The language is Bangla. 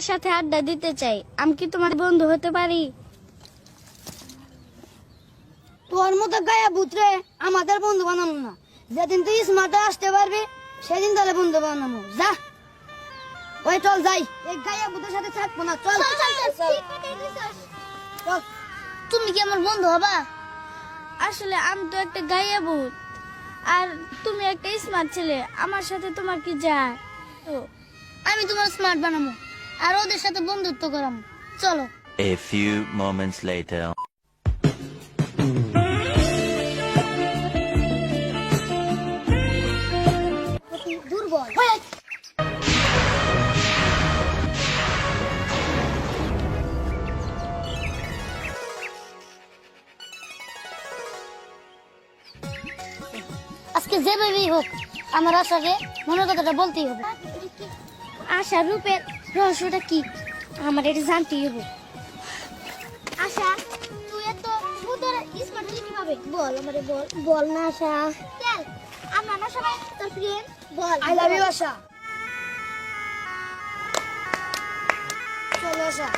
সাথে আড্ডা দিতে চাই। আমি কি তোমার বন্ধু হতে পারি? তোর মতো গায়া বুতরে আমাদের বন্ধু বানাবো না। যেদিন তুই স্মার্টে আসতে পারবি সেদিন তাহলে বন্ধু বানাবো। যা ওই চল যাই, এই গায়া বুতের সাথে থাকবো না। চল চল। তুমি কি আমার বন্ধু হবা? আসলে আমি তো একটা গাইয়া ভূত, আর তুমি একটা স্মার্ট ছেলে, আমার সাথে তোমার কি যায়? আমি তোমার স্মার্ট বানাবো আর ওদের সাথে বন্ধুত্ব করাবো। চলো। A few moments later. দুর্বল আজকে যেভাবেই হোক আমার আশাকে মনের কথাটা বলতেই হবে। আশা রূপের রহস্যটা কি? আমার এটা জানতেই হবে। আশা তুই এত সুন্দর স্মার্ট হলি কিভাবে? বল আমারে বল। বল না আশা। চল আমরা না সবাই তোর ফ্রেন্ড। বল আই লাভ ইউ আশা। চলো আশা।